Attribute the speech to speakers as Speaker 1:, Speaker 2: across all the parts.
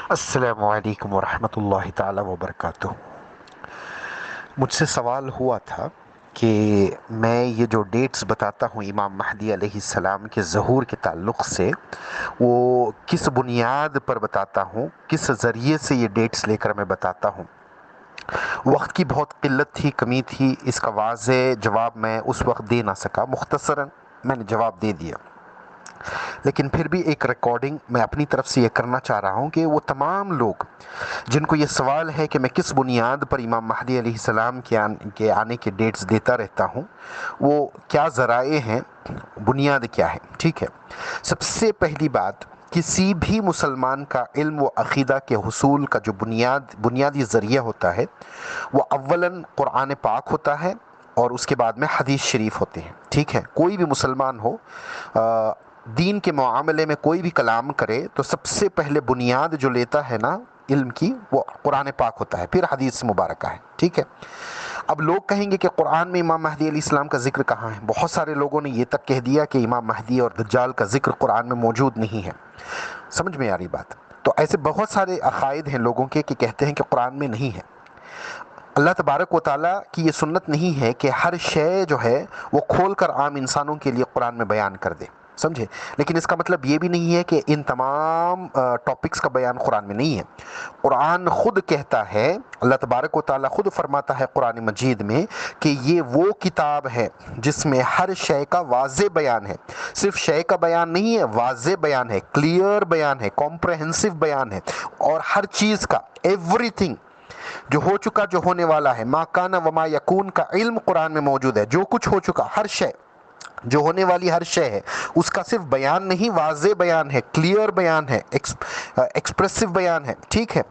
Speaker 1: السلام علیکم ورحمۃ اللہ تعالی وبرکاتہ۔ مجھ سے سوال ہوا تھا کہ میں یہ جو ڈیٹس بتاتا ہوں امام مہدی علیہ السلام کے ظہور کے تعلق سے، وہ کس بنیاد پر بتاتا ہوں، کس ذریعے سے یہ ڈیٹس لے کر میں بتاتا ہوں۔ وقت کی بہت قلت تھی، کمی تھی، اس کا واضح جواب میں اس وقت دے نہ سکا، مختصراً میں نے جواب دے دیا، لیکن پھر بھی ایک ریکارڈنگ میں اپنی طرف سے یہ کرنا چاہ رہا ہوں کہ وہ تمام لوگ جن کو یہ سوال ہے کہ میں کس بنیاد پر امام مہدی علیہ السلام کے آنے کے ڈیٹس دیتا رہتا ہوں، وہ کیا ذرائع ہیں، بنیاد کیا ہے۔ ٹھیک ہے، سب سے پہلی بات، کسی بھی مسلمان کا علم و عقیدہ کے حصول کا جو بنیادی ذریعہ ہوتا ہے، وہ اولاً قرآن پاک ہوتا ہے اور اس کے بعد میں حدیث شریف ہوتے ہیں۔ ٹھیک ہے، کوئی بھی مسلمان ہو دین کے معاملے میں کوئی بھی کلام کرے تو سب سے پہلے بنیاد جو لیتا ہے نا علم کی، وہ قرآن پاک ہوتا ہے، پھر حدیث مبارکہ ہے۔ ٹھیک ہے، اب لوگ کہیں گے کہ قرآن میں امام مہدی علیہ السلام کا ذکر کہاں ہے؟ بہت سارے لوگوں نے یہ تک کہہ دیا کہ امام مہدی اور دجال کا ذکر قرآن میں موجود نہیں ہے۔ سمجھ میں آ رہی بات؟ تو ایسے بہت سارے عقائد ہیں لوگوں کے کہ کہتے ہیں کہ قرآن میں نہیں ہے۔ اللہ تبارک و تعالیٰ کی یہ سنت نہیں ہے کہ ہر شے جو ہے وہ کھول کر عام انسانوں کے لیے قرآن میں بیان کر دے، سمجھے؟ لیکن اس کا مطلب یہ بھی نہیں ہے کہ ان تمام ٹاپکس کا بیان قرآن میں نہیں ہے۔ قرآن خود کہتا ہے، اللہ تبارک و تعالیٰ خود فرماتا ہے قرآن مجید میں کہ یہ وہ کتاب ہے جس میں ہر شے کا واضح بیان ہے۔ صرف شے کا بیان نہیں ہے، واضح بیان ہے، کلیئر بیان ہے، کمپریہنسو بیان ہے، اور ہر چیز کا، ایوری تھنگ، جو ہو چکا، جو ہونے والا ہے، ما کان و ما یکون کا علم قرآن میں موجود ہے۔ جو کچھ ہو چکا، ہر شے، جو ہونے والی ہر شے ہے، اس کا صرف بیان نہیں، واضح بیان ہے، کلیئر بیان ہے، ایکسپریسو بیان ہے۔ ٹھیک ہے،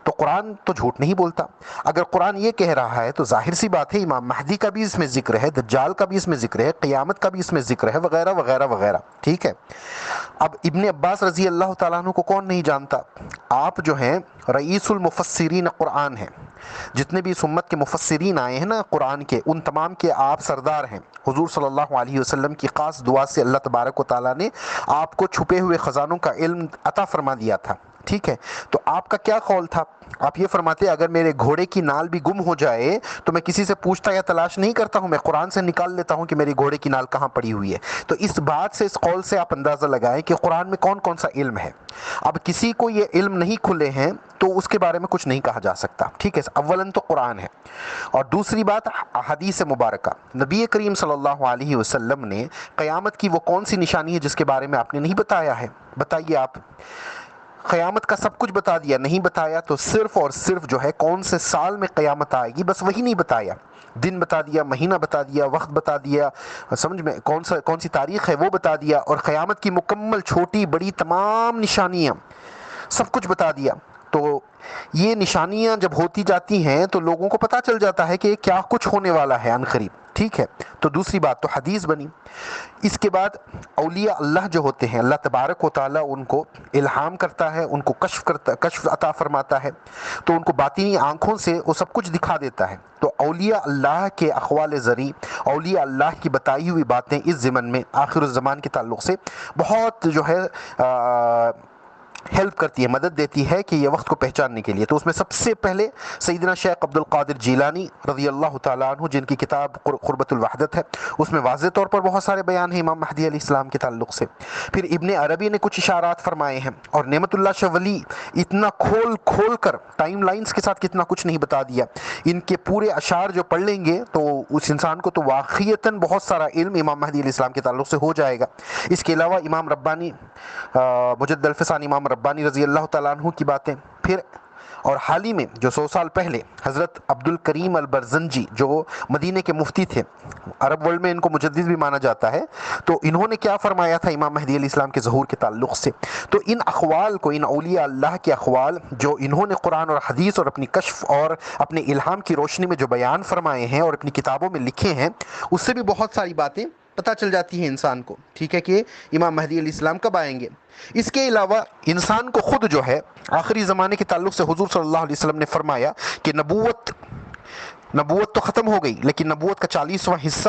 Speaker 1: تو قرآن تو جھوٹ نہیں بولتا۔ اگر قرآن یہ کہہ رہا ہے تو ظاہر سی بات ہے امام مہدی کا بھی اس میں ذکر ہے، دجال کا بھی اس میں ذکر ہے، قیامت کا بھی اس میں ذکر ہے، وغیرہ وغیرہ وغیرہ۔ ٹھیک ہے، اب ابن عباس رضی اللہ تعالیٰ عنہ کو کون نہیں جانتا؟ آپ جو ہیں رئیس المفسرین قرآن ہیں، جتنے بھی اس امت کے مفسرین آئے ہیں نا قرآن کے، ان تمام کے آپ سردار ہیں۔ حضور صلی اللہ علیہ وسلم کی خاص دعا سے اللہ تبارک و تعالیٰ نے آپ کو چھپے ہوئے خزانوں کا علم عطا فرما دیا تھا۔ ٹھیک ہے، تو آپ کا کیا قول تھا؟ آپ یہ فرماتے اگر میرے گھوڑے کی نال بھی گم ہو جائے تو میں کسی سے پوچھتا یا تلاش نہیں کرتا ہوں، میں قرآن سے نکال لیتا ہوں کہ میری گھوڑے کی نال کہاں پڑی ہوئی ہے۔ تو اس بات سے، اس قول سے آپ اندازہ لگائیں کہ قرآن میں کون کون سا علم ہے۔ اب کسی کو یہ علم نہیں کھلے ہیں تو اس کے بارے میں کچھ نہیں کہا جا سکتا۔ ٹھیک ہے، اولاً تو قرآن ہے، اور دوسری بات حدیث مبارکہ۔ نبی کریم صلی اللہ علیہ وسلم نے قیامت کی وہ کون سی نشانی ہے جس کے بارے میں آپ نے نہیں بتایا ہے؟ بتائیے آپ۔ قیامت کا سب کچھ بتا دیا، نہیں بتایا تو صرف اور صرف جو ہے کون سے سال میں قیامت آئے گی، بس وہی نہیں بتایا۔ دن بتا دیا، مہینہ بتا دیا، وقت بتا دیا، سمجھ میں کون سی تاریخ ہے وہ بتا دیا، اور قیامت کی مکمل چھوٹی بڑی تمام نشانیاں سب کچھ بتا دیا۔ تو یہ نشانیاں جب ہوتی جاتی ہیں تو لوگوں کو پتہ چل جاتا ہے کہ کیا کچھ ہونے والا ہے عنقریب۔ ٹھیک ہے، تو دوسری بات تو حدیث بنی۔ اس کے بعد اولیاء اللہ جو ہوتے ہیں، اللہ تبارک و تعالیٰ ان کو الہام کرتا ہے، ان کو کشف عطا فرماتا ہے، تو ان کو باطنی آنکھوں سے وہ سب کچھ دکھا دیتا ہے۔ تو اولیاء اللہ کے اقوال زرعی، اولیاء اللہ کی بتائی ہوئی باتیں اس ضمن میں آخر الزمان کے تعلق سے بہت جو ہے ہیلپ کرتی ہے، مدد دیتی ہے کہ یہ وقت کو پہچاننے کے لیے۔ تو اس میں سب سے پہلے سیدنا شیخ عبد القادر جیلانی رضی اللہ تعالیٰ عنہ، جن کی کتاب قربۃ الوحدت ہے، اس میں واضح طور پر بہت سارے بیان ہیں امام مہدی علیہ السلام کے تعلق سے۔ پھر ابن عربی نے کچھ اشارات فرمائے ہیں، اور نعمت اللہ شاہ ولی اتنا کھول کھول کر ٹائم لائنز کے ساتھ کتنا کچھ نہیں بتا دیا۔ ان کے پورے اشعار جو پڑھ لیں گے تو اس انسان کو تو واقعیتاً بہت سارا علم امام مہدی علیہ السلام کے تعلق سے ہو جائے گا۔ اس کے علاوہ امام ربانی، مجد الفسان امام ربانی رضی اللہ تعالیٰ عنہ کی باتیں، پھر اور حال ہی میں جو 100 سال پہلے حضرت عبد الکریم البرزنجی جو مدینے کے مفتی تھے، عرب ورلڈ میں ان کو مجدد بھی مانا جاتا ہے، تو انہوں نے کیا فرمایا تھا امام مہدی علیہ السلام کے ظہور کے تعلق سے۔ تو ان اقوال کو، ان اولیاء اللہ کے اقوال جو انہوں نے قرآن اور حدیث اور اپنی کشف اور اپنے الہام کی روشنی میں جو بیان فرمائے ہیں اور اپنی کتابوں میں لکھے ہیں، اس سے بھی بہت ساری باتیں پتہ چل جاتی ہیں انسان کو۔ ٹھیک ہے، کہ امام مہدی علیہ السلام کب آئیں گے۔ اس کے علاوہ انسان کو خود جو ہے آخری زمانے کے تعلق سے حضور صلی اللہ علیہ وسلم نے فرمایا کہ نبوت تو ختم ہو گئی، لیکن نبوت کا 40واں حصہ